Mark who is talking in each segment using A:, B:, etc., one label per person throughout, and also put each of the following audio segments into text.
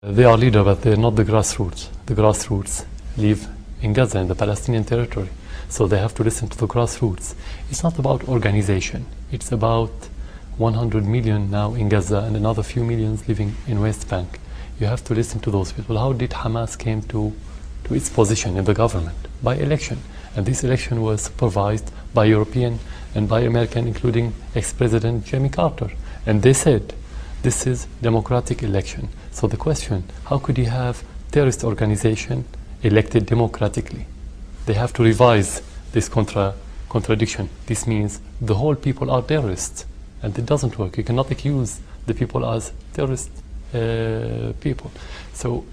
A: They are leaders, but they're not the grassroots. The grassroots live in Gaza, in the Palestinian territory. So they have to listen to the grassroots. It's not about organization. It's about 100 million now in Gaza and another few millions living in West Bank. You have to listen to those people. How did Hamas came to its position in the government? By election. And this election was supervised by European and by American, including ex-President Jimmy Carter. And they said, this is democratic election. So the question, how could you have terrorist organization elected democratically? They have to revise this contradiction. This means the whole people are terrorists, and it doesn't work. You cannot accuse the people as terrorist people. So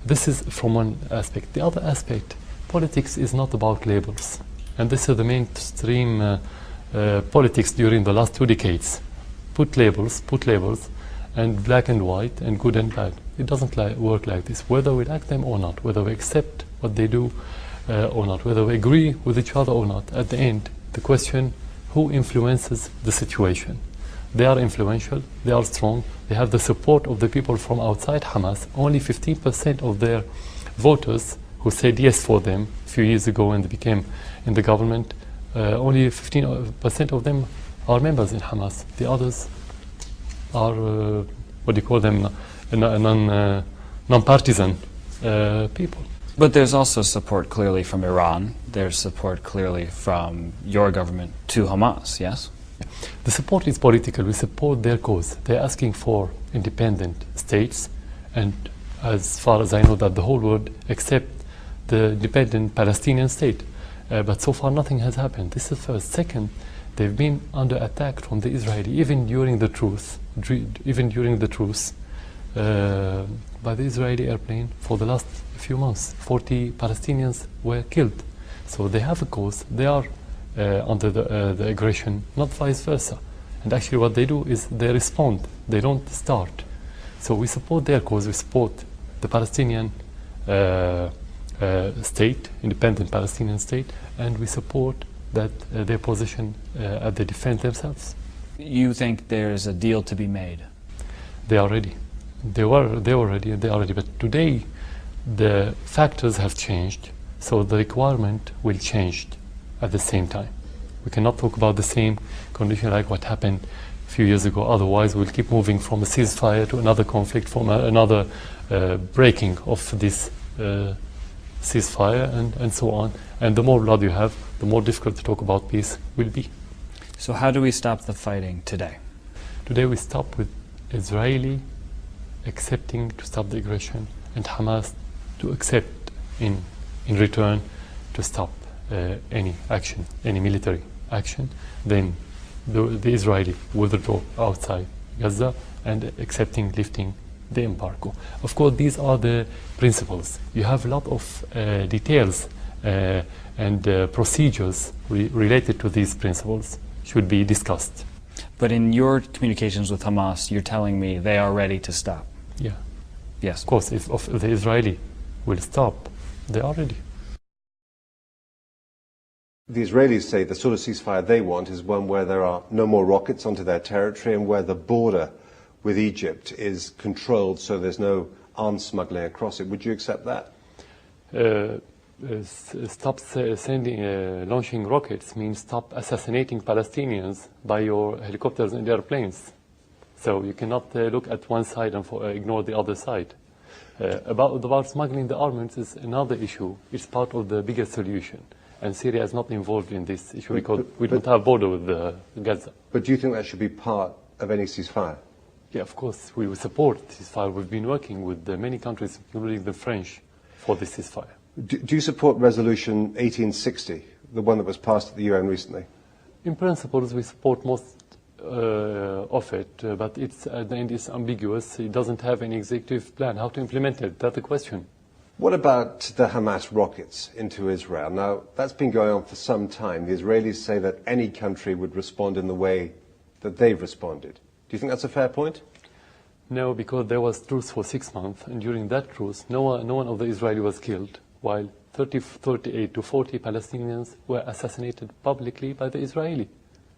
A: this is from one aspect. The other aspect, politics is not about labels. And this is the mainstream politics during the last 2 decades. Put labels, and black and white, and good and bad. It doesn't work like this. Whether we like them or not, whether we accept what they do or not, whether we agree with each other or not, at the end, the question, who influences the situation? They are influential, they are strong, they have the support of the people from outside Hamas. Only 15% of their voters who said yes for them a few years ago when they became in the government, only 15% of them are members in Hamas. The others are, what do you call them, non-partisan people.
B: But there's also support clearly from Iran. There's support clearly from your government to Hamas, yes?
A: The support is political. We support their cause. They're asking for independent states, and as far as I know, that the whole world accept the independent Palestinian state. But so far nothing has happened. This is first. Second, they've been under attack from the Israeli, even during the truce, by the Israeli airplane for the last few months. 40 Palestinians were killed. So they have a cause. They are under the aggression, not vice versa. And actually what they do is they respond. They don't start. So we support their cause. We support the Palestinian state, independent Palestinian state, and we support that their position as they defend themselves.
B: You think there's a deal to be made?
A: They are ready. They were ready, and they are ready. But today, the factors have changed, so the requirement will change at the same time. We cannot talk about the same condition like what happened a few years ago. Otherwise, we'll keep moving from a ceasefire to another conflict, from another breaking of this ceasefire, and so on. And the more blood you have, the more difficult to talk about peace will be.
B: So how do we stop the fighting today?
A: Today we stop with Israeli accepting to stop the aggression, and Hamas to accept in return to stop any action, any military action. Then the Israeli will withdraw outside Gaza and accepting lifting the embargo. Of course, these are the principles. You have a lot of details and procedures related to these principles should be discussed.
B: But in your communications with Hamas, you're telling me they are ready to stop.
A: Yeah.
B: Yes.
A: Of course, if the Israeli will stop, they are ready.
C: The Israelis say the sort of ceasefire they want is one where there are no more rockets onto their territory and where the border with Egypt is controlled so there's no arms smuggling across it. Would you accept that?
A: Stop launching rockets means stop assassinating Palestinians by your helicopters and airplanes. So you cannot look at one side and ignore the other side. About smuggling the armaments is another issue. It's part of the bigger solution. And Syria is not involved in this issue because we don't have border with Gaza.
C: But do you think that should be part of any ceasefire?
A: Yeah, of course. We will support ceasefire. We've been working with many countries, including the French, for this ceasefire.
C: Do you support Resolution 1860, the one that was passed at the UN recently?
A: In principle, we support most of it, but it's, at the end it's ambiguous. It doesn't have any executive plan. How to implement it? That's the question.
C: What about the Hamas rockets into Israel? Now, that's been going on for some time. The Israelis say that any country would respond in the way that they've responded. Do you think that's a fair point?
A: No, because there was truce for 6 months, and during that truce, no one of the Israelis was killed, while 38 to 40 Palestinians were assassinated publicly by the Israeli.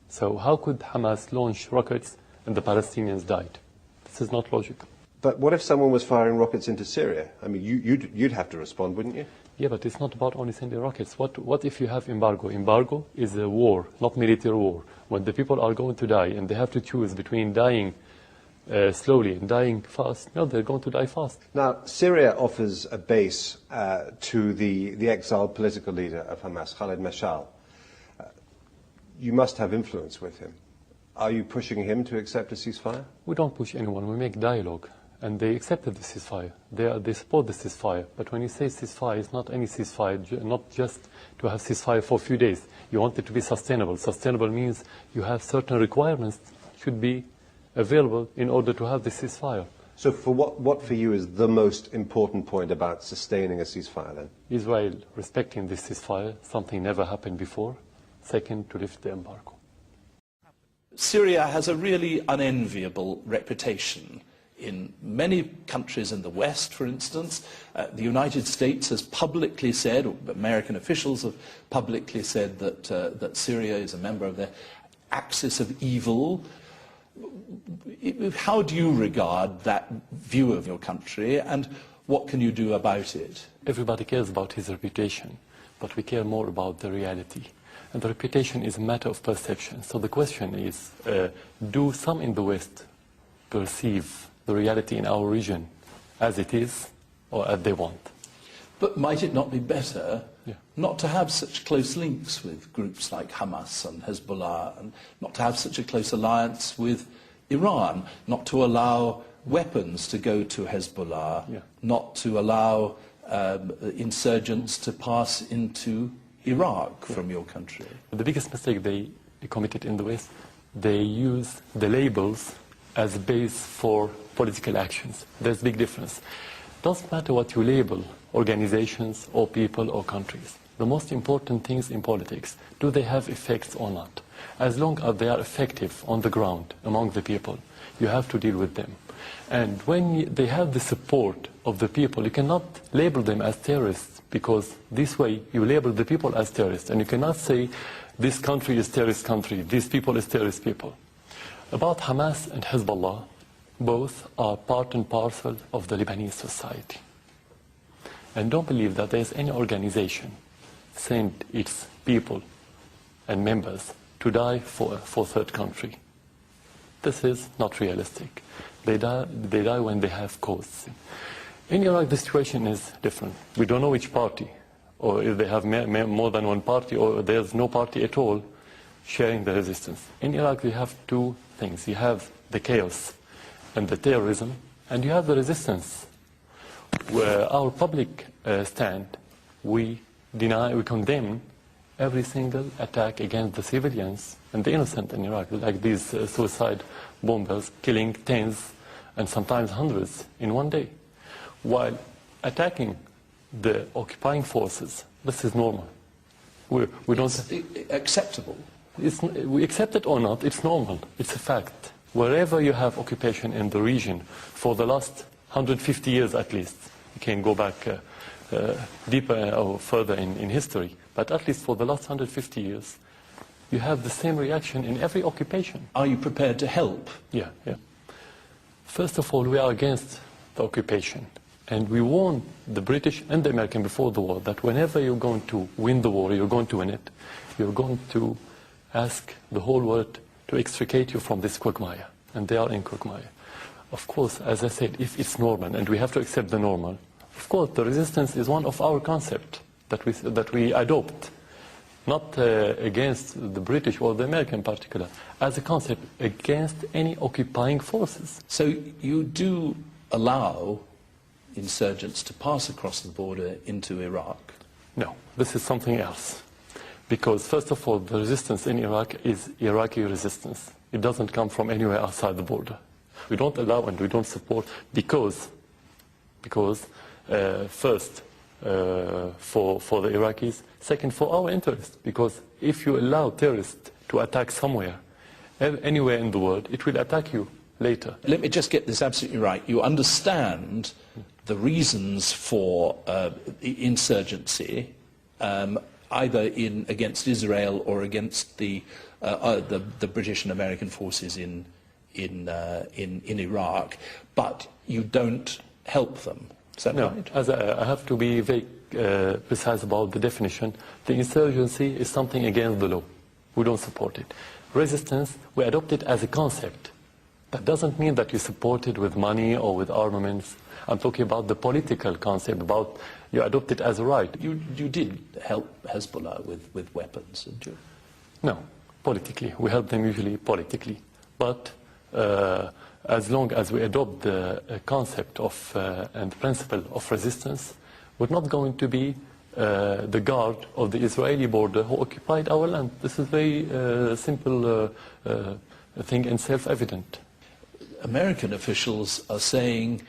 A: So how could Hamas launch rockets and the Palestinians died? This is not logical.
C: But what if someone was firing rockets into Syria? I mean, you'd have to respond, wouldn't you?
A: Yeah, but it's not about only sending rockets. What if you have embargo? Embargo is a war, not military war. When the people are going to die and they have to choose between dying slowly and dying fast, no, they're going to die fast.
C: Now, Syria offers a base to the exiled political leader of Hamas, Khalid Mashal. You must have influence with him. Are you pushing him to accept a ceasefire?
A: We don't push anyone. We make dialogue. And they accepted the ceasefire. They support the ceasefire. But when you say ceasefire, it's not any ceasefire, not just to have ceasefire for a few days. You want it to be sustainable. Sustainable means you have certain requirements should be available in order to have the ceasefire.
C: So for what for you is the most important point about sustaining a ceasefire then?
A: Israel respecting the ceasefire, something never happened before. Second, to lift the embargo.
D: Syria has a really unenviable reputation in many countries in the West, for instance. The United States has publicly said, or American officials have publicly said that Syria is a member of the axis of evil. How do you regard that view of your country, and what can you do about it?
A: Everybody cares about his reputation, but we care more about the reality. And the reputation is a matter of perception. So the question is, do some in the West perceive the reality in our region as it is or as they want?
D: But might it not be better not to have such close links with groups like Hamas and Hezbollah, and not to have such a close alliance with Iran, not to allow weapons to go to Hezbollah, not to allow insurgents to pass into Iraq from your country?
A: The biggest mistake they committed in the West, they use the labels as a base for political actions. There's a big difference. It doesn't matter what you label organizations or people or countries. The most important things in politics, do they have effects or not? As long as they are effective on the ground among the people, you have to deal with them. And when they have the support of the people, you cannot label them as terrorists, because this way you label the people as terrorists, and you cannot say this country is terrorist country, these people is terrorist people. About Hamas and Hezbollah, both are part and parcel of the Lebanese society. And don't believe that there is any organization send its people and members to die for a third country. This is not realistic. They die when they have cause. In Iraq, the situation is different. We don't know which party, or if they have more than one party, or there's no party at all sharing the resistance. In Iraq, you have two things. You have the chaos and the terrorism, and you have the resistance. Where our public stand, we condemn every single attack against the civilians and the innocent in Iraq, like these suicide bombers killing tens and sometimes hundreds in one day. While attacking the occupying forces, this is normal. We don't.
D: It's acceptable.
A: We accept it or not, it's normal. It's a fact. Wherever you have occupation in the region for the last 150 years at least, you can go back deeper or further in history, but at least for the last 150 years, you have the same reaction in every occupation.
D: Are you prepared to help?
A: Yeah. First of all, we are against the occupation. And we warned the British and the American before the war that whenever you're going to win the war, you're going to win it, you're going to ask the whole world to extricate you from this quagmire. And they are in quagmire. Of course, as I said, if it's normal, and we have to accept the normal, of course, the resistance is one of our concepts that we adopt, not against the British or the American in particular, as a concept against any occupying forces.
D: So you do allow insurgents to pass across the border into Iraq?
A: No, this is something else. Because, first of all, the resistance in Iraq is Iraqi resistance. It doesn't come from anywhere outside the border. We don't allow and we don't support because first, for the Iraqis, second, for our interest. Because if you allow terrorists to attack somewhere, anywhere in the world, it will attack you later.
D: Let me just get this absolutely right. You understand the reasons for insurgency, either against Israel or against the British and American forces in Iraq, but you don't help them. Is that
A: No,
D: right?
A: as I have to be very precise about the definition. The insurgency is something against the law. We don't support it. Resistance, we adopt it as a concept. That doesn't mean that you support it with money or with armaments. I'm talking about the political concept, about you adopt it as a right.
D: You did help Hezbollah with weapons, didn't you?
A: No, politically. We help them usually politically. But as long as we adopt the concept of and principle of resistance, we're not going to be the guard of the Israeli border who occupied our land. This is very simple thing and self-evident.
D: American officials are saying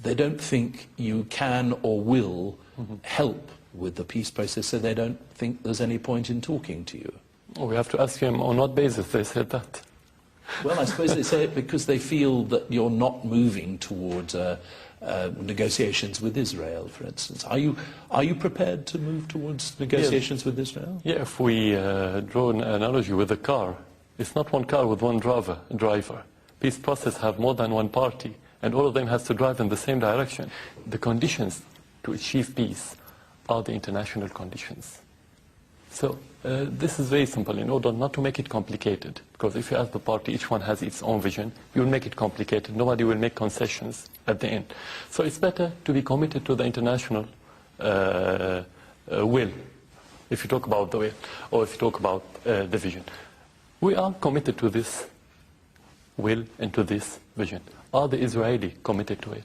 D: they don't think you can or will help with the peace process, so they don't think there's any point in talking to you.
A: We have to ask them on what basis they said that.
D: Well, I suppose they say it because they feel that you're not moving towards negotiations with Israel, for instance. Are you prepared to move towards negotiations with Israel?
A: Yeah, if we draw an analogy with a car, it's not one car with one driver. Peace process have more than one party, and all of them has to drive in the same direction. The conditions to achieve peace are the international conditions. So this is very simple in order not to make it complicated, because if you ask the party, each one has its own vision, you'll make it complicated. Nobody will make concessions at the end. So it's better to be committed to the international will, if you talk about the will, or if you talk about the vision. We are committed to this will and to this vision. Are the Israeli committed to it?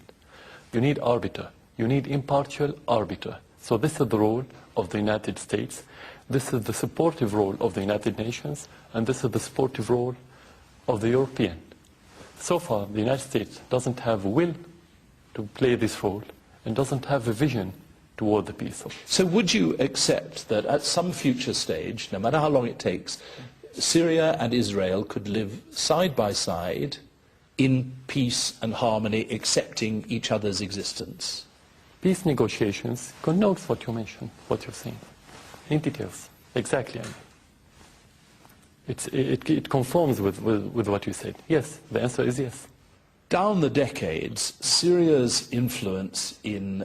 A: You need arbiter. You need impartial arbiter. So this is the role of the United States. This is the supportive role of the United Nations, and this is the supportive role of the European. So far, the United States doesn't have a will to play this role and doesn't have a vision toward the peace.
D: So would you accept that at some future stage, no matter how long it takes, Syria and Israel could live side by side in peace and harmony, accepting each other's existence?
A: Peace negotiations connotes what you mentioned, what you're saying, in details. Exactly. It conforms with what you said. Yes, the answer is yes.
D: Down the decades, Syria's influence in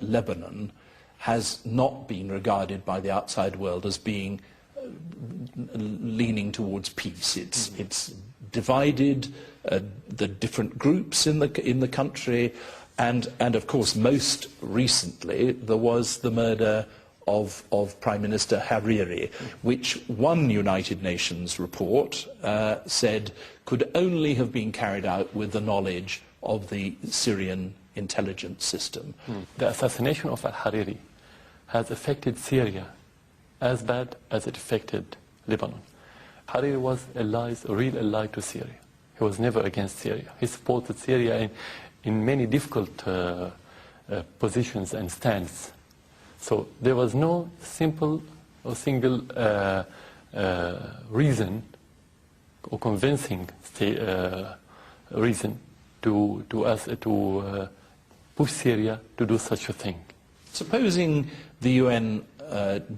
D: Lebanon has not been regarded by the outside world as being leaning towards peace. It's divided the different groups in the country, and of course most recently there was the murder of Prime Minister Hariri, which one United Nations report said could only have been carried out with the knowledge of the Syrian intelligence system.
A: The assassination of Hariri has affected Syria as bad as it affected Lebanon. Hariri was a real ally to Syria. He was never against Syria. He supported Syria in many difficult positions and stands. So there was no simple or single reason or convincing reason to push Syria to do such a thing.
D: Supposing the UN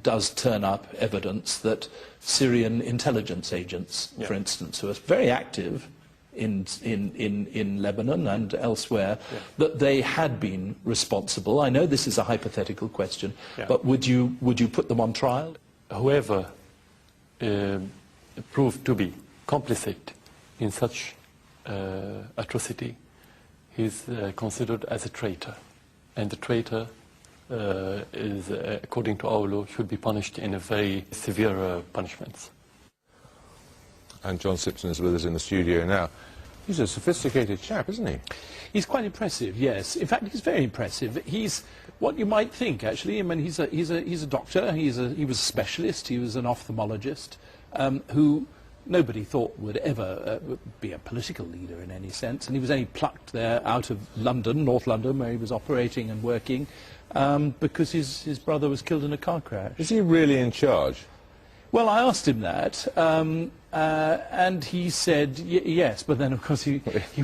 D: does turn up evidence that Syrian intelligence agents, for instance, who are very active in Lebanon and elsewhere, that they had been responsible. I know this is a hypothetical question, but would you put them on trial?
A: Whoever proved to be complicit in such atrocity, he's considered as a traitor, and the traitor is, according to our law, should be punished in a very severe punishments.
E: And John Simpson is with us in the studio now. He's a sophisticated chap, isn't he?
F: He's quite impressive, yes. In fact, he's very impressive. He's what you might think, actually. I mean, he's a doctor. He was a specialist. He was an ophthalmologist who nobody thought would ever be a political leader in any sense. And he was only plucked there out of London, North London, where he was operating and working, because his brother was killed in a car crash.
E: Is he really in charge?
F: Well, I asked him that, and he said yes, but then of course he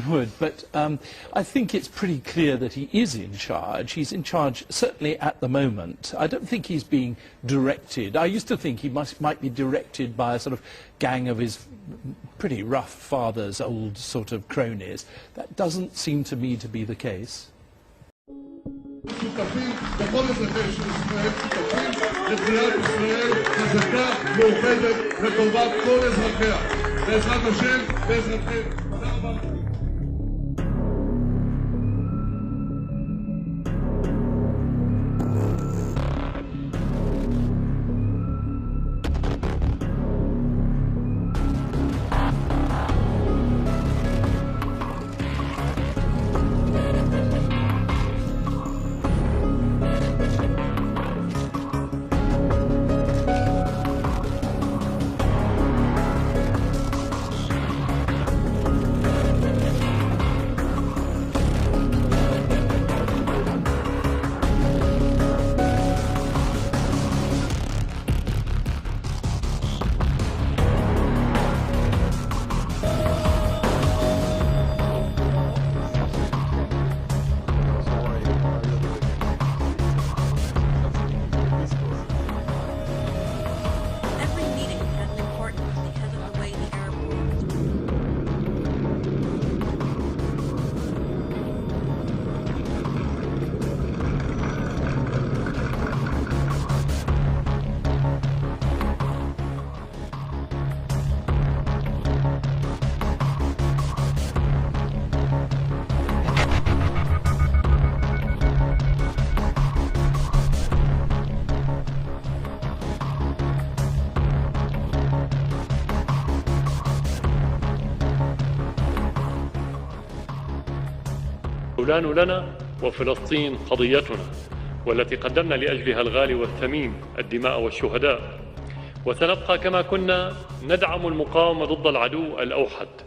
F: would. But I think it's pretty clear that he is in charge. He's in charge, certainly at the moment. I don't think he's being directed. I used to think he might be directed by a sort of gang of his pretty rough fathers, old sort of cronies. That doesn't seem to me to be the case.
A: الجولان لنا وفلسطين قضيتنا والتي قدمنا لأجلها الغالي والثمين الدماء والشهداء، وسنبقى كما كنا ندعم المقاومة ضد العدو الأوحد.